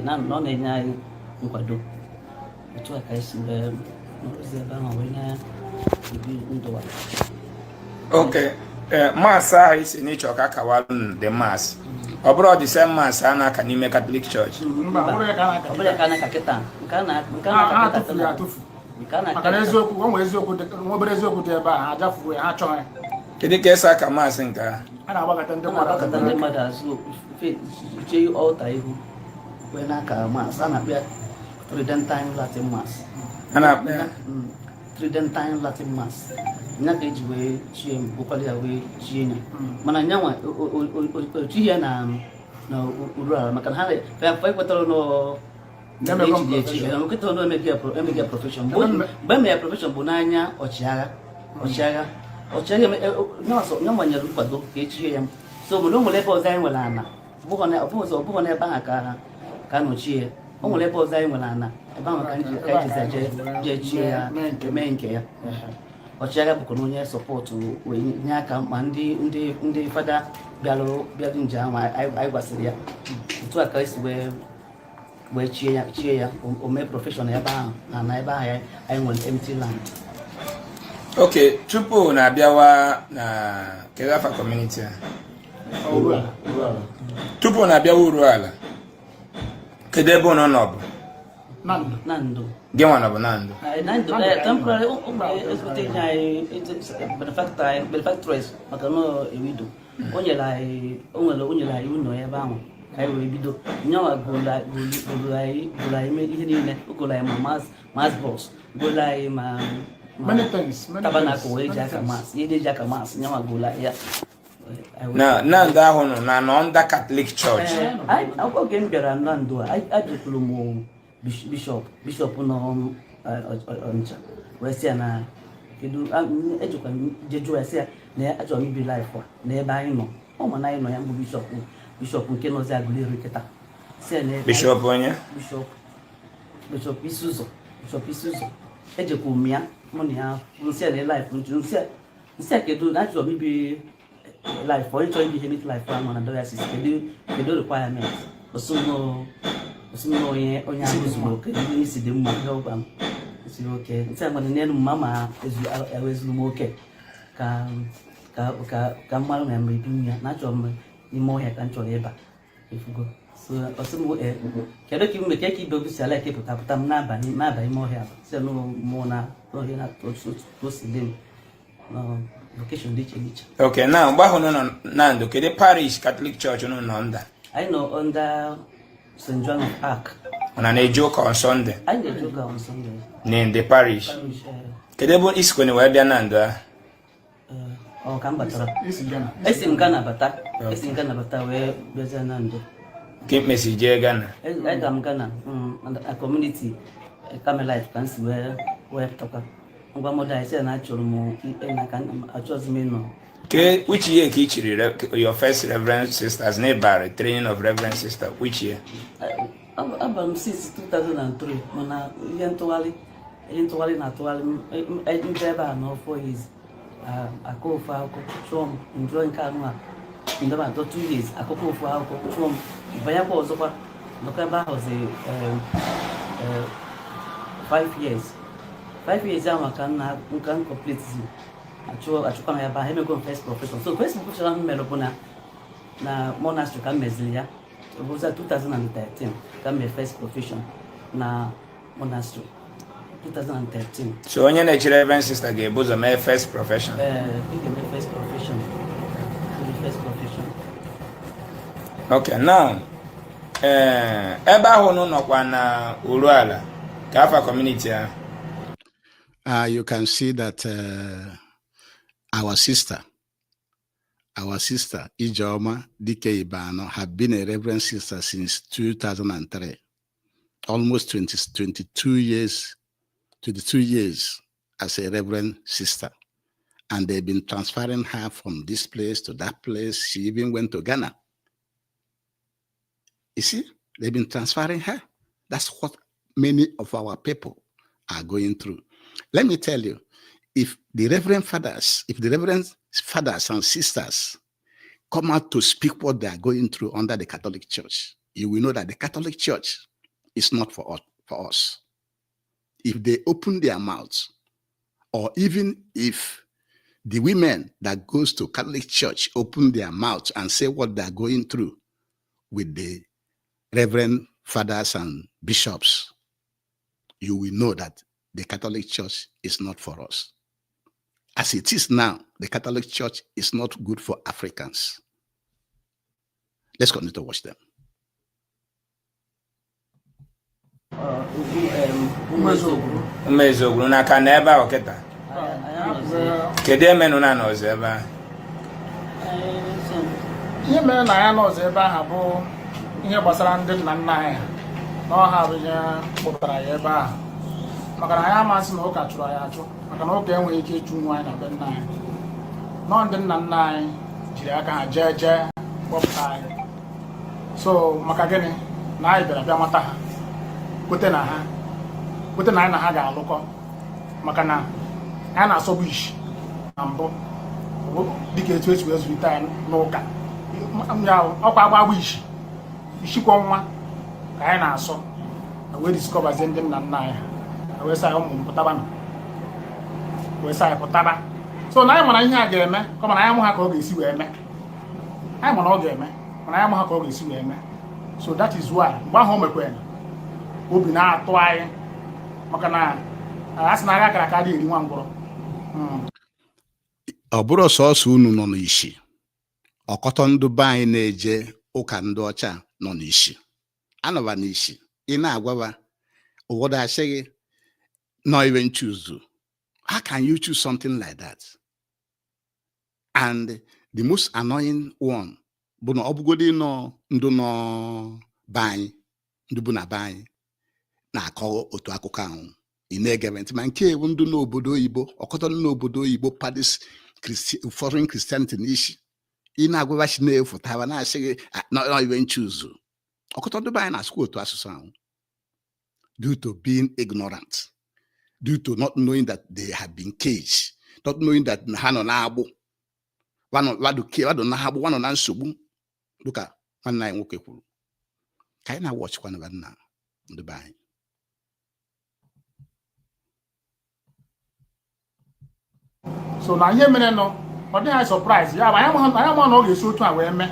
na ọ na-enye anyị nkwado otu a ka esi wee nọrọzi ebe ahụ wee nye ibi ndụ a. Okay, maasị ahụ isi n'ịchọ ka akawalụ the mass. Ọ bụrụ the same mass a na-aka n'ime Catholic Church. Ọ bụrụ ka a na-aka kịta nke a na-aka kịta atụfu maka na eziokwu o nwere eziokwu nwebere eziokwu dị ebe a ajafuo ya ha chọọ ya. Kedu ka esi aka maasị nke a? A na-agbakọta ndị mmadụ azụ chee ọlta ihu wee na-aka maasị a na-akpọ ya Tridentine Latin Mass. A na-akpọ ya Tridentine Latin Mass. Nya ka eji wee chie m bụkwala ya wee chie ya mana nyanwa ochighị ya na uru ala maka na ha ekwetara n'ekwetara n'emeghị profeshọn mgbe eme ya profeshọn bụ n'anya ọchịagha nyamanyere nkwado ka echie ya so obodo o nwere ebe ọzọ anyị nwere ana ọbụghị n'ebe ahụ ka nọchie ya o nwere ebe ọzọ anyị nwere ana ebe ahụ ka ejizi jee chie ya mee nke ya. Ọchịagha bụkwa onye sọpọtụ wee nye aka ma ndị fada bịara nje ahụ anyị gwasịrị ya otu a ka esi wee chie ya o mee prọfeshọn ebe ahụ na ebe ahụ anyị nwere empty land. Okay, tupu na-abịawa na Kedafa community a tupu na-abịawa uru ala kedu ebe ụnọ nọ bụ? Nando. Get one of Nando. Nando, temporary benefactress, Macano, a widow. Only like you know about. I will be do. No, I go like mass boss. Go like many things. Tabernacle, Jackamas, Jackamas, no, go like, yeah. No, none that one, none on the Catholic Church. I go game there and none do. I diploma bishop no Westiana. You do education, Jeju, I say, near a job be life for nearby no. Oh, man, I know young Bishop Nkeno Zaguli Riketa. Bishop Onya? Bishop Isuzo. Ejeku Mia, Monia, will say a life, which you said. Instead, do that, maybe life for each of life from another assist. They do requirements. Osuno, Onya smoke, you see the mother. It's okay. It's about the name Mamma is always okay. Come on and repeat natural. More hair control ever. If you go. So, also, can you make a keep of select it up by more hair? So, no more now, no, you're not close to them. Vocation ditch. Okay, now, Bahono Nando, okay, the parish Catholic Church, no, under. I know under St. John of Arc. On an joke on Sunday. I did joke on Sunday. Name the parish. Kedebo is going to wear the Nanda. Oh, Cambatara. It's in Ghana. It's in Ghana, but where there's an under. Keep message Ghana. I am Ghana, and a community, a Carmelite fancy where talker. One more I say natural more, and I can adjust me no. Okay, which year your first Reverend Sister's neighbor, training of Reverend Sister, which year? About since 2003, when I eventually I didn't know 4 years. I go for alcohol, enjoying Karma. In about 2 years, I go for alcohol. Bayako was over. November was 5 years. 5 years, I can complete. I took my Bahamian first profession. So, first profession, Melopona, na monastery, Camelia. It was 2013. Come my first profession, na monastery. 2013. So when you're a Reverend Sister gave both of my first profession. My first profession. Okay, now eba hono no kwa na Uruala Kafa community. You can see that our sister Ijeoma Dike Ibeano have been a Reverend Sister since 2003. Almost 22 years as a Reverend Sister. And they've been transferring her from this place to that place. She even went to Ghana. You see, they've been transferring her. That's what many of our people are going through. Let me tell you, if the Reverend Fathers and sisters come out to speak what they are going through under the Catholic Church, you will know that the Catholic Church is not for us. If they open their mouths, or even if the women that goes to Catholic Church open their mouths and say what they're going through with the Reverend Fathers and bishops, you will know that the Catholic Church is not for us. As it is now, the Catholic Church is not good for Africans. Let's continue to watch them. Umezoglu na kaneba oketa. Kede menu na noze eba. Ihe mere na ya nọọsụ ebe ahụ bụ ihe gbasara ndị nna nna anyị na ọha bụ ihe kpụtara ya ebe ahụ maka na anyị amasị na ụka chụrụ anyị achụ maka na ụka enweghị ike ịchụ nwa anyị na be nna anyị nọọ ndị nna nna anyị jiri aka ha jee kpọpụta anyị so maka gịnị na anyị bịara mata ha kwete na anyị na ha ga-alụkọ maka na anyị na-asọgbu isi na mbụ dịka etu esi wee zụlite anyị n'ụka ọkwa agbagba ishikwa nwa ka anyị na-asọ wee diskọbazie ndị nna nna anyị ha wee sa anyị ụmụ mpụtaba na wee sa anyị pụtaba so na anyị mara ihe a ga-eme ka mana anyị amụ ha ka ọ ga-esi wee mee anyị mara ọ ga-eme mana anyị amụ ha ka ọ ga-esi wee mee so that is why mgbe ahụ o mekwere obi na-atụ anyị maka na a sị na agha kara ka dị eri nwa ngwụrọ. Ọ bụrụ sọsọ unu nọ n'isi, ọkọtọ ndị be anyị na-eje ụka ndị ọcha nọ n'isi, anọba n'isi, ị na-agwaba ụfọdụ asịghị not even choose. How can you choose something like that? And the most annoying one bụ na ọ bụgodị nọ ndụ nọ be anyị, ndị bụ na be anyị na-akọ otu akụkọ ahụ, ị na-ege ntị, ma nke bụ ndụ n'obodo oyibo, ọkọtọ ndị n'obodo oyibo padis foreign Christianity n'isi, ị na-agwaba chi na-efutaba na-asị gị not even choose. Ọkọtọ ndị be anyị na-asụkwa otu asụsụ ahụ due to being ignorant, due to not knowing that they have been caged, not knowing that ha nọ na-agbụ, wadụ na-agbụ, nwanọ na nsogbu, dịka nwanne anyị nwoke kwuru. Ka anyị na-awọchikwa na nna ndị be anyị. So na ihe mere nọ ọ dịghị anyị surprise ya, anyị ma na ọ ga-esi otu a wee mee,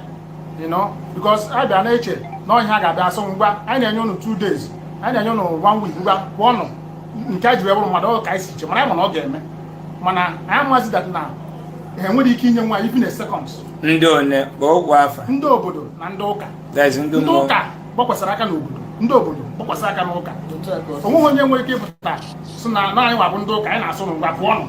you know, because a bịa na-eche na ọhịa ga-abịa asọ ngwa anyị na-enye unu 2 days, anyị na-enye unu 1 week ngwa pụọ nụ nke a ji wee bụrụ mmadụ ọ ka anyị si iche, mana anyị ma na ọ ga-eme, mana anyị amazi that na ha nwere ike inye nwa even a second. Ndị one bụ ụgwọ afa, ndị obodo na ndị ụka, ndị ụka gbakwasara aka n'obodo, ndị obodo gbakwasara aka n'ụka. Onweghị onye nwere ike ịpụta sị na anyị nwa bụ ndị ụka anyị na-asụ ngwa pụọ nụ.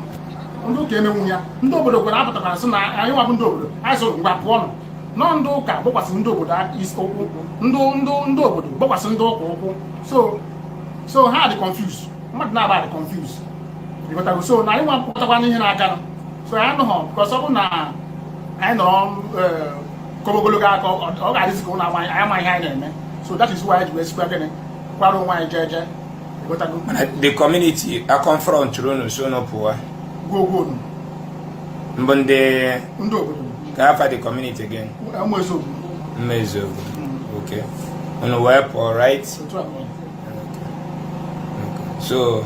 Ndị ụka emenwu ya, ndị obodo kwere apụtakwara sị na anyị nwa bụ ndị obodo anyị sụrụ ngwa pụọ nụ. Nọ ndị ụka gbakwasịrị ndị obodo ụkwụ, ndị obodo gbakwasịrị ndị ụka ụkwụ. So ha dị confused, mmadụ na-aba dị confused. Ịghọtago? So na anyị nwa pụtakwa n'ihe na-aga, so anyị anụghọ, because ọ bụ na anyị nọrọ kobo ogologo aka ọ ga-adịzi ka ụlọ anyị ama ihe anyị na-eme. So that is why anyị ji wee sikwa gịnị kwara onwe anyị jeje. Ịghọtago? The community a confront unu so unu pụwa gwogwo mbụ ndị obodo ka afa the community again mmezo. Okay, unu wee pụọ, right? So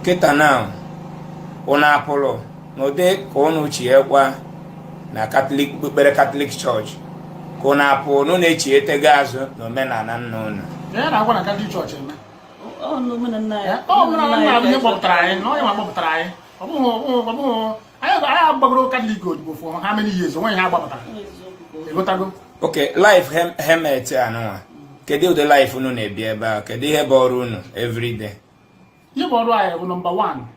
kịta now unu apụrụ n'ụdị ka unu chiekwa na okpukpere Catholic Church, ka unu apụ unu na-echietego azụ na omenala nna unu. Ya na-agwa na Catholic Church eme omenala ya bụ ihe kpọpụtara anyị, na onye ma kpọpụtara anyị. Ọ bụghị anyị agbagoro Catholic odibo for how many years, onwe ihe agbapụtara. Ịghọtago? Okay, life hemet anụnwa, kedu ụdị life unu na-ebi ebe a, kedu ihe bụ ọrụ unu everyday? Ihe bụ ọrụ anyị bụ number 1,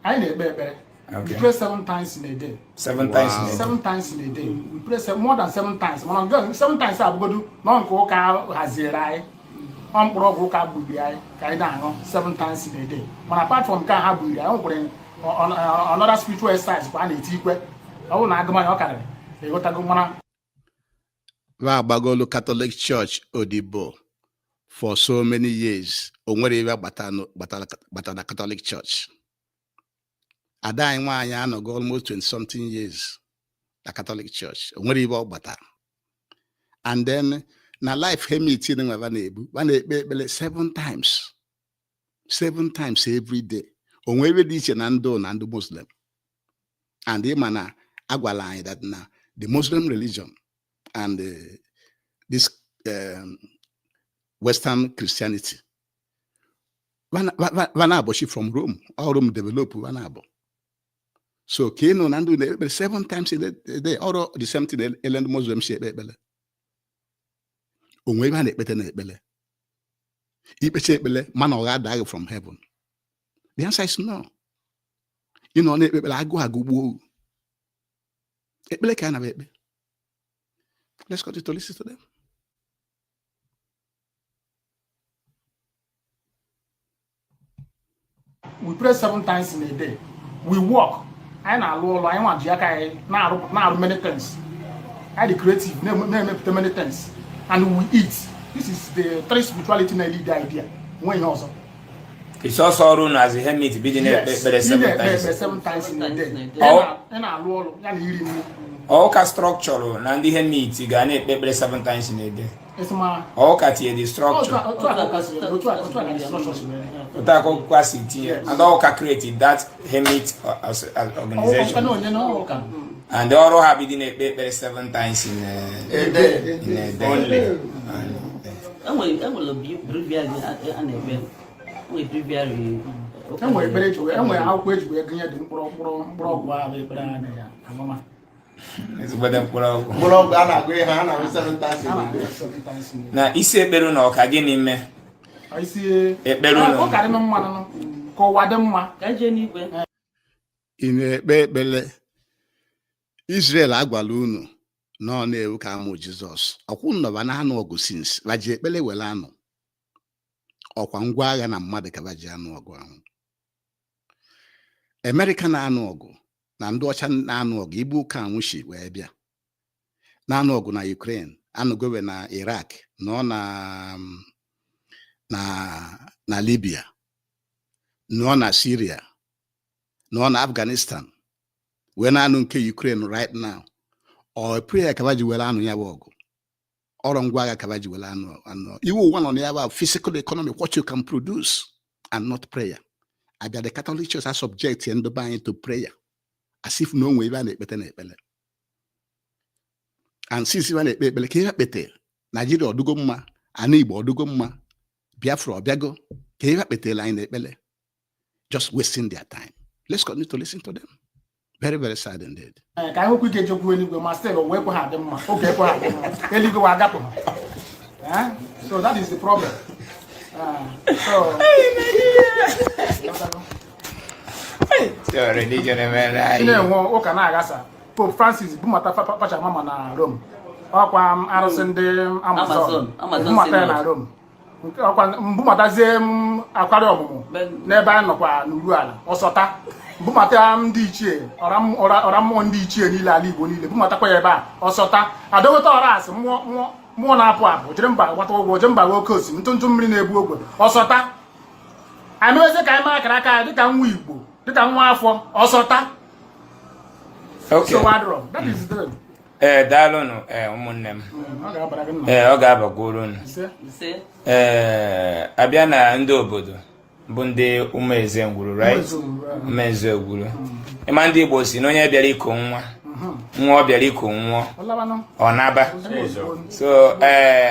anyị na-ekpe ekpere. We pray 7 times in a day. 7 times in a day. 7 times in a day. We pray more than 7 times. Mana 7 times abụgodu na nke ụka haziere anyị, ọ mkpụrụ ọgwụ ụka gburi anyị ka anyị na-aṅụ 7 times in a day. Mana apart from nke ha gburi anyị, nwekwara another spiritual exercise bụ a na-eti ikwe. Ọ bụrụ na agụmanya ọ karịrị, ịghọtago? Mana agbagolu Catholic Church odibo for so many years, o nwere ebe gbata Catholic Church. Ada anyị nwaanyị anọgo almost 20 something years na Catholic Church, o nwere ebe ọ gbata. And then na life hemit na na-ebu na-ekpe ekpere 7 times every day. O nwere ebe dị iche na ndị Muslim. And ịma na agwala anyị that na the Muslim religion and this Western Christianity wana aboshi from Rome, or Rome develop wana abo. So kino na ndụ na-ekpere 7 times a day, or the same thing elend Muslim si ekpere. Onwe ebe ha na-ekpete na ekpere. Ikpeche ekpere mana ọ ga-ada from heaven. The answer is no. You know, na-ekpere agụ ekpere ka na ekpe. Let's continue to listen to them. We pray 7 times in a day. We walk. I na-alụ ụlọ, anyị nwa ji aka anyị na-arụ many things. I the creative, na-emepụta many things. And we eat. This is the 3 spirituality na-lead the idea. Nwe ihe ọzọ. It's also ọrụ unu as a hermit bi dị na-ekpere 7 times in a day. Ị na-alụ ụlọ, ya na iri nri. Ọka structure na ndị hermit ga na-ekpere 7 times in a day. Ọka tie the structure. Otu akụkọ si tie. And ọka created that hermit as organization. And the ọrụ ha bi dị na-ekpere 7 times in a day. Only. breviary na-ebe breviary ekpere enwe akwụkwọ ejigbo egonye dị mkpụrụ ọgwụ ahụ ekpere ha na ya amụma mkpụrụ ọgwụ a na-agụ ihe a na-awụsa na isi ekpere na ọka gị n'ime isi ekpere ụlọ ka dị mma ka ụwa dị mma ka jee n'igwe ị na-ekpe ekpere Israel agwala unu na ọ na-ewu ka amụ Jizọs ọkwụ nnọba na anụ ọgụ sins baji ekpere were anụ ọkwa ngwa agha na mmadụ ka baji anụ ọgụ ahụ Amerịka na-anụ ọgụ na ndị ọcha na-anụ ọgụ ibu ụka anwụchi wee bịa na-anụ ọgụ na Ukraine anụgowe na Iraq nọ na Libya nọ na Syria nọ na Afghanistan wee na-anụ nke Ukraine right now ọ prayer ka baji were anụ ya bụ ọgụ ọrụ ngwa agha ka baji were anụ iwu ụwa nọ na ya bụ physical economy what you can produce and not prayer. Abia the Catholic Church has subject ndị be anyị to prayer as if na onwe ebe a na-ekpete na-ekpele and since ebe a na-ekpe ekpele ka ihe kpete Nigeria ọdụgo mma ana Igbo ọdụgo mma Biafra ọbịago ka ihe kpetela anyị na-ekpele just wasting their time. Let's continue to listen to them. Very, very sad indeed. Ka anyị nwekwa ike ejekwu eluigwe ma still wee kwe ha dị mma oge ekwe ha dị mma eluigwe wa agapụ ha so that is the problem. Religion na-enwe ụka na-agasa Pope Francis bumata Pachamama na Rome ọkwa arụsị ndị Amazon bumata ya na Rome ọkwa mbumatazie akwari ọmụmụ n'ebe a nọkwa n'uru ala ọsọta bumata ndị ichie ọra mmụọ ndị ichie niile ala Igbo niile bumatakwa ya ebe a ọsọta adọgota ọra asị mmụọ na-apụ apụ jiri mba gbata ụgwọ jiri mba oke osimiri ntụntụ mmiri na-ebu ogwe ọsọta ameweze ka anyị maa akara aka dịka nwa Igbo dịka nwa afọ ọsọta daalụnụ ụmụnne m ọ ga-abagoro unu abịa na ndị obodo bụ ndị ụmụeze ngwuru right ụmụeze ngwuru ịma ndị Igbo si na onye bịara iko nwa ọ bịara iko nwụọ ọ naba so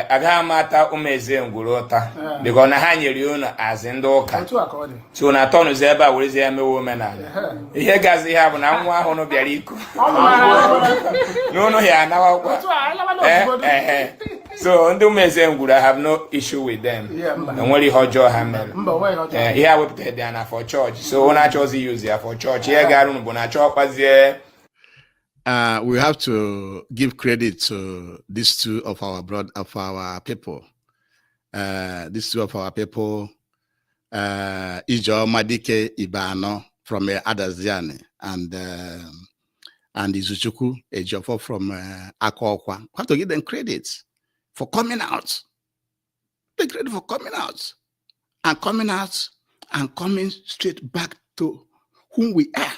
agaghị amata ụmụeze ngwuru ụta biko na ha nyere unu azị ndị ụka so na atọnụzi ebe a werezi ya mewe omenala ihe gazi ihe bụ na nwa ahụ nụ bịara iko n'ụnụ ya anawakwa so ndị ụmụeze ngwuru have no issue with them enwere ihe ọjọọ ha mere ihe a wepụtara dị ya na for church so ọ na-achọzi use ya for church ihe gara unu bụ na achọ kpazie. We have to give credit to these two of our people. These two of our people, Ijeoma Dike Ibeano from Adaziani and Izuchukwu Ejiofor from Akokwa. We have to give them credit for coming out. The credit for coming out and coming straight back to whom we are.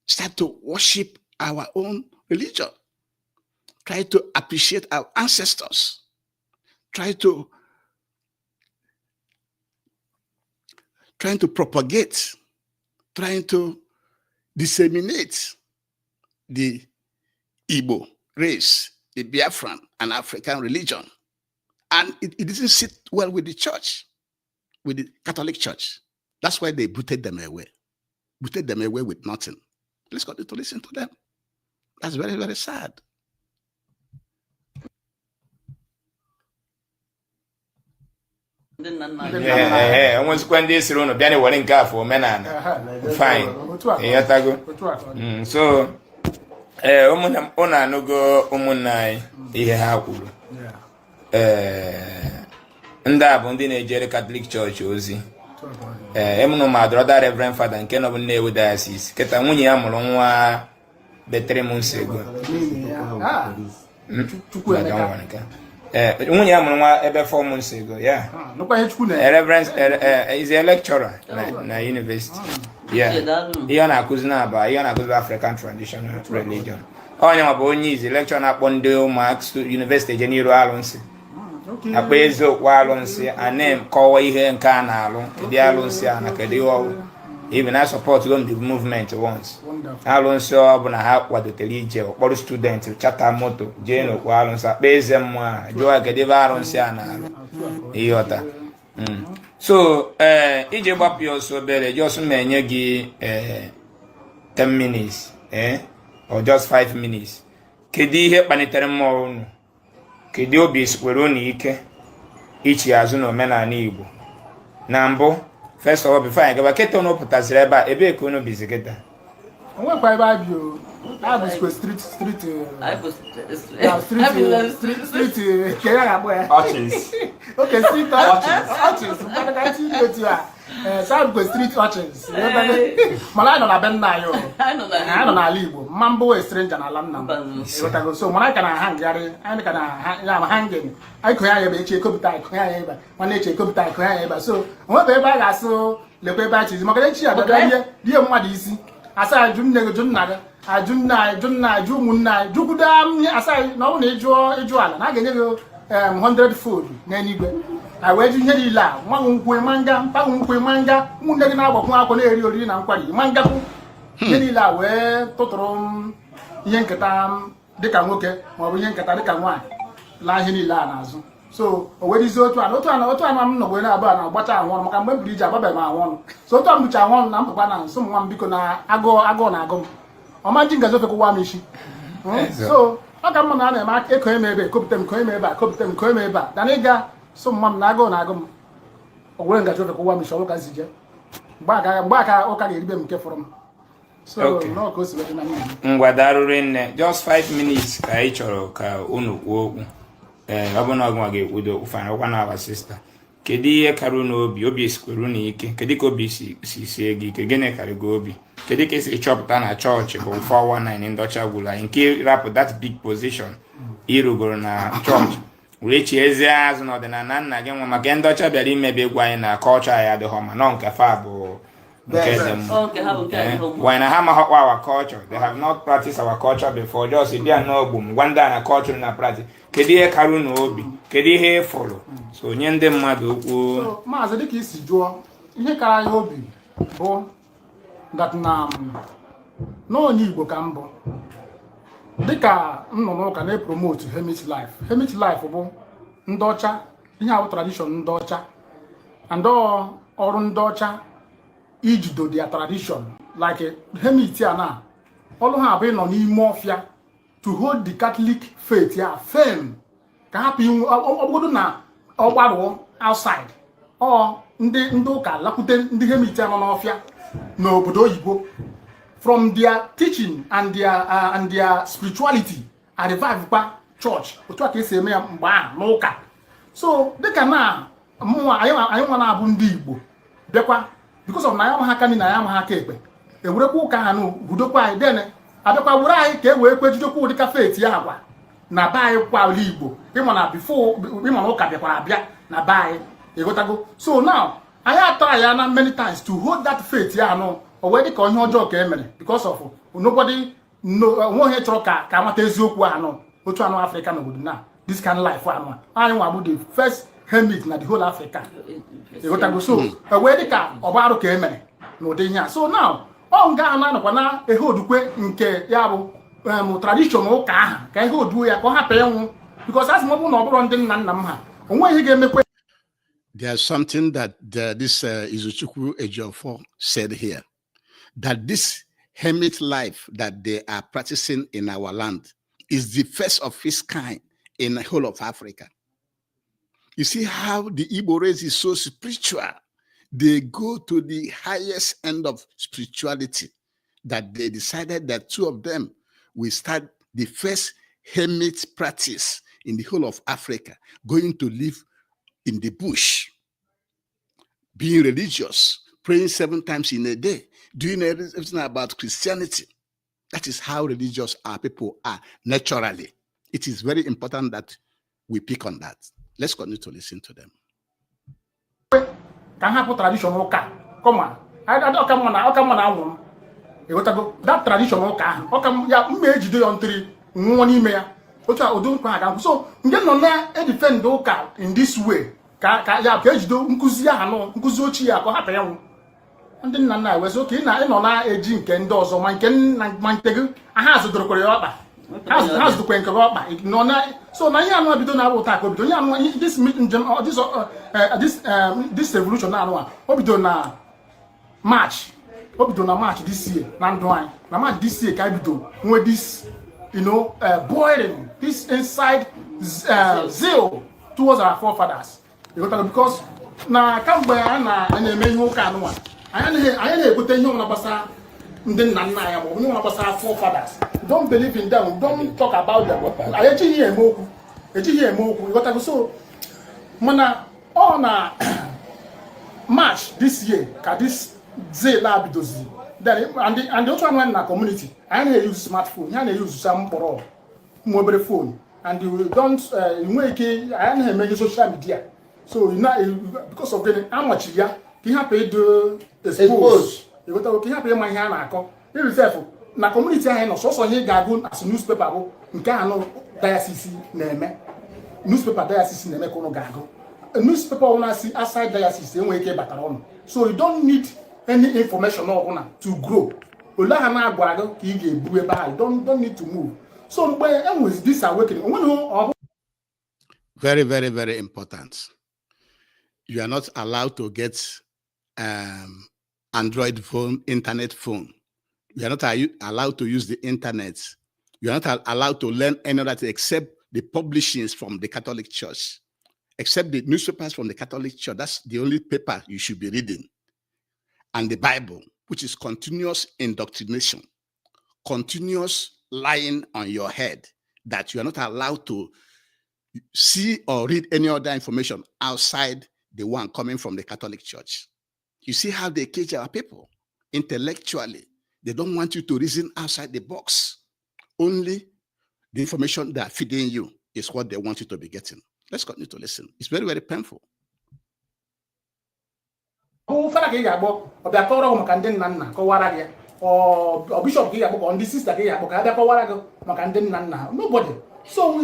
Start to worship our own religion. Try to appreciate our ancestors. Trying to propagate, trying to disseminate the Igbo race, the Biafran and African religion. And it didn't sit well with the church, with the Catholic Church. That's why they booted them away. Booted them away with nothing. Let's continue to listen to them. That's very, very sad. Onwezikwa ndị siri unu bịa na-ewere nke afọ omenala fine ịghọtago so unu anụgo ụmụnna anyị ihe ha kwuru ndị a bụ ndị na-ejere Catholic Church ozi emụnụ ma adọrọda Reverend Father nke nọ bụ Nnewi Diocese kịta nwunye ya mụrụ nwa betere m nsego nwunye ya mụrụ nwa ebe 4 months ago yeah Reverend is a lecturer na university yeah ihe ọ na-akụzi na-aba ihe ọ na-akụzi African traditional religion onye ma bụ onye izi lecturer na-akpọ ndị ụmụaka university eje n'iru alụnsị akpa eziokwu alụnsị anem kọwa ihe nke a na-alụ kedu alụnsị a na kedu ọrụ even I support the movement once alụnsị ọ bụ na ha kwadotere ije ụkpọrọ studenti chata moto jee n'okwu alụnsị akpa eze mmụọ a jụọ kedu ebe arụnsị a na-arụ ịghọta. So iji gbapụ ya ọsọ obere just ma enye gị 10 minutes or just 5 minutes. Kedu ihe kpalitere mmụọ unu? Kedu obi sikwere unu ike ichi azụ na omenala Igbo na mbụ? First of all, before I go, kete unu pụtaziri ebe a, ebe ka unu bizi kịta? Onwekwa ebe a bi o. I was street ke ya ga-akpọ ya Urchins. Okay, street urchins. Mana ka ti go to a South Go street urchins. Mana anyị nọ na be nna anyị o. Anyị nọ n'ala Igbo. Mma mbụ we stranger n'ala nna m. So mana ka na hangari, anyị ka na hanging. Anyị kọ ya ebe eche ekopụta anyị kọ ya ebe. Mana eche ekopụta anyị kọ ya ebe. So onwebe ebe a ga-asụ lekwa ebe a chizi. Maka echi abịa die mmadụ isi. Asa ajụ nne gị, jụ nna gị, ajụ nna ajụ ụmụnna anyị, jụkwudo asa na ọ bụ na ịjụ ala na a ga-enye gị 100 fold n'eluigwe. Wee jụ ihe niile a, nwa nkwụ manga, mpa nkwụ manga, ụmụnne gị na-agbakwu akwụ na-eri oriri na nkwari mangakwu. Ihe niile a wee tụtụrụ ihe nketa dịka nwoke maọbụ ihe nketa dịka nwaanyị laa ihe niile a n'azụ. So o wee dizi otu anụ m nọgwe na-abụ na agbacha ahụ ọnụ maka mgbe m buru ije agbabeghị m ahụ ọnụ. So otu a m bụcha ahụ ọnụ na mpụkwa na nsọ m nwa m biko na agụụ na-agụ m ọma ji ngazi ofe kwụwa m isi. So ọ ka mma na a na-eme aka ekonye m ebe ekopụta m konye m ebe a kopụta m konye m ebe a dana ịga so mma m na agụụ na-agụ m o were ngazi ofe kwụwa m isi ọrụ ka si jee mgbe aka ụka ga-eribe m nke fọrọ m. So n'ọ ka o si wee dị na mmiri. Ngwa darụrị nne, just 5 minutes ka anyị chọrọ ka unu kwuo okwu. Ọ bụ na ọgụnwa ga-ekwudo okwu fana ọkwa na awa sista. Kedu ihe karụ n'obi esikwere unu ike? Kedu ka obi si sie gị ike? Gịnị karị gị obi? Kedu ka esi chọpụta na chọọchị bụ 419 ndị ọcha gwụrụ anyị nke rapụ that big position ịrụgoro na chọọchị wee chiezie azụ n'ọdịnala nna gị nwa maka ndị ọcha bịara imebi egwu anyị na kọlchọ anyị adịghị ọma nọ nke fa bụ nke dị mma. Why na ha amaghọkwa our culture? They have not practiced our culture before. Just bịa n'ogbu m gwa ndị a na culture na practice. Kedu ihe karụ n'obi? Kedu ihe ịfụrụ? So nye ndị mmadụ okwu. So maazị dịka isi jụọ ihe kara ya obi bụ that na n'onye Igbo ka mbụ dịka nnụnụ ụka na-epromote hermit life. Hermit life bụ ndị ọcha, ihe ahụ tradition ndị ọcha and ọrụ ndị ọcha ijido their tradition like hermit a na ọrụ ha bụ ịnọ n'ime ọfịa to hold the Catholic faith ya firm ka hapụ inwe ọbụgodu na ọgbarụ outside ndị ụka lakwute ndị hermit nọ n'ọfịa n'obodo oyibo from their teaching and their spirituality and revive kwa church otu a ka esi eme ya mgbe ahụ n'ụka. So dịka na mmụọ anyị nwa na-abụ ndị Igbo bịakwa because of na ya amaghị aka nri na ya amaghị aka ekpe ewerekwa ụka ha n'hudokwa anyị dene abịakwa were anyị ka e wee kwejidokwa ụdịka faith ya agwa na be anyị kwa ala Igbo ịma na ịma na ụka bịakwara abịa na be anyị ịghọtago. So now anyị atara ya na many times to hold that faith ya anụ o wee dịka onye ọjọọ ka e mere because of nobody onwe onye chọrọ ka amata eziokwu anụ otu anụ Africa n'obodo na this kind of life anụ anyị nwa bụ the first hermit na the whole Africa ịghọtago. So o wee dịka ọgbarụ ka e mere n'ụdị ihe a. So now ọ nga ahụ na-anọkwa na ehe odukwe nke ya bụ tradition ụka aha ka ihe oduo ya ka ọ hapụ ịnwụ because asị m ọ bụrụ na ọ bụrụ ndị nna nna m ha onwe ihe ga-emekwe. There's something that this Izuchukwu Ejiofor said here, that this hermit life that they are practicing in our land is the first of its kind in the whole of Africa. You see how the Igbo race is so spiritual. They go to the highest end of spirituality that they decided that two of them will start the first hermit practice in the whole of Africa, going to live in the bush, being religious, praying 7 times in a day, doing everything about Christianity. That is how religious our people are naturally. It is very important that we pick on that. Let's continue to listen to them. Can have tradition ụka come on ọka na anwụ ịghọtago that tradition ụka ọka ya mma ejide ya ntiri nwụọ n'ime ya otu a ụdị nkwa aga. So nge nọ na-edefend ụka in this way ka ejide nkụzi ya nọ nkụzi ochie ya ka ọ hapụ ya nwụ ndị nna nna wezi oke ịnọ na-eji nke ndị ọzọ ma nke gị ha zụdorokwara ya ọkpa ha zụdokwe nke gị ọkpa nọ na so na ihe anụ bido na-abụ ụta ka obido ihe anụ this njem this revolution anụ a o bido na March this year na ndụ anyị na March this year ka anyị bido nwe this boiling this inside zeal towards our forefathers because na kamgbe a na-eme ihe ụka anụnwa anyị na-ekwute ihe ọbụla gbasara ndị nna nna anyị maọbụ ihe ọbụla gbasara forefathers. Don't believe in them, don't talk about them. anyị ejighị eme okwu ịghọtago. So mana ọ na March this year ka this zeal abidozi and otu anụ na community anyị na-use smartphone ha na-use sa mkpọrọ ụmụ obere phone and you don't nwee ike anyị na-eme social media. So because of the amachiri ya ka ihe hapụ ịdị expose ịghọtago ka ihe hapụ ịma ihe a na-akọ irefef na community anyị nọ sọsọ ihe ga-agụ as newspaper bụ nke anụ diocese na-eme newspaper diocese na-eme ka ụnụ ga-agụ newspaper ọbụla si outside diocese enweghị ike ịbatara ọnụ. So you don't need any information ọbụla to grow. Ole ha na-agwara gị ka ị ga-ebu ebe ahụ don't need to move. So mgbe enwezi this awakening onweghị very, very, very important. You are not allowed to get Android phone, internet phone. You are not allowed to use the internet. You are not allowed to learn any other thing except the publishings from the Catholic Church, except the newspapers from the Catholic Church. That's the only paper you should be reading. And the Bible, which is continuous indoctrination, continuous lying on your head, that you are not allowed to see or read any other information outside the one coming from the Catholic Church. You see how they cage our people intellectually. They don't want you to reason outside the box. Only the information they are feeding you is what they want you to be getting. Let's continue to listen. It's very, very painful. Bishop on the sister nobody. So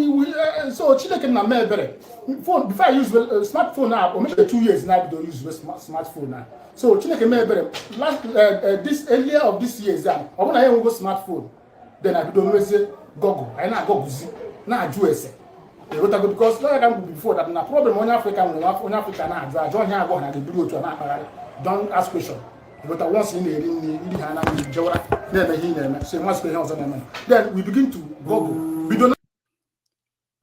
so Chineke na mebere phone before I use smartphone now, or maybe 2 years now I don't use smartphone now. So Chineke mebere last this earlier of this year exam. I when I go smartphone, then I don't use Google. I na Google na aju because no I can before that na problem on Africa na join here go na the video to na don't ask question. But once in the then we begin to Google. We don't.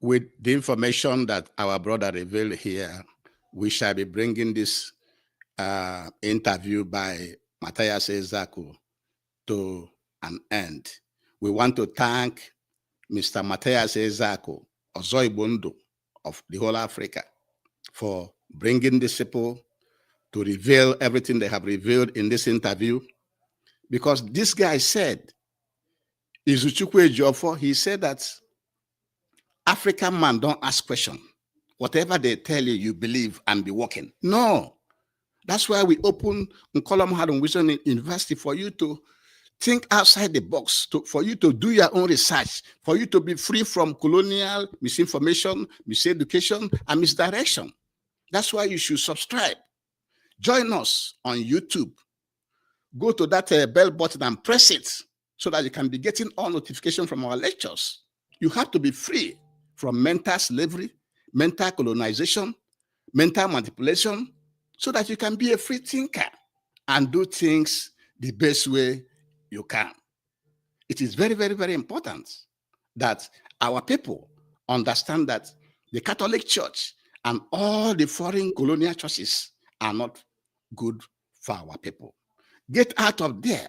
With the information that our brother revealed here, we shall be bringing this interview by Mathias Ezeaku to an end. We want to thank Mr. Mathias Ezeaku, Ozoibondo of the whole Africa, for bringing these people to reveal everything they have revealed in this interview. Because this guy said, Izuchukwu Ejiofor, he said that African man don't ask questions. Whatever they tell you, you believe and be working. No. That's why we open Nkolom Hadon Wisdom University for you to think outside the box, for you to do your own research, for you to be free from colonial misinformation, miseducation, and misdirection. That's why you should subscribe. Join us on YouTube. Go to that bell button and press it so that you can be getting all notifications from our lectures. You have to be free from mental slavery, mental colonization, mental manipulation, so that you can be a free thinker and do things the best way you can. It is very, very, very important that our people understand that the Catholic Church and all the foreign colonial churches are not good for our people. Get out of there.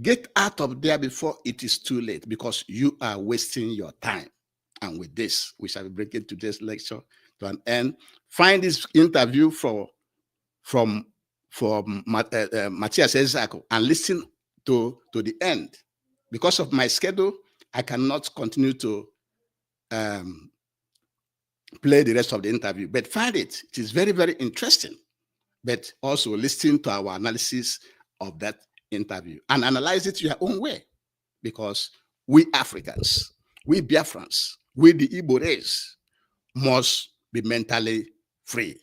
Get out of there before it is too late, because you are wasting your time. And with this, we shall be bringing today's lecture to an end. Find this interview from Mathias Ezeaku and listen to the end. Because of my schedule, I cannot continue to play the rest of the interview, but find it. It is very, very interesting. But also listen to our analysis of that interview and analyze it your own way, because we Africans, we Biafrans, we the Igbo race must be mentally free.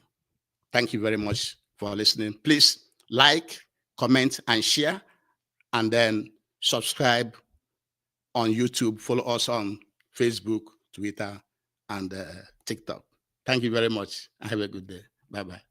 Thank you very much for listening. Please like, comment, and share, and then subscribe on YouTube. Follow us on Facebook, Twitter, and TikTok. Thank you very much. Have a good day. Bye-bye.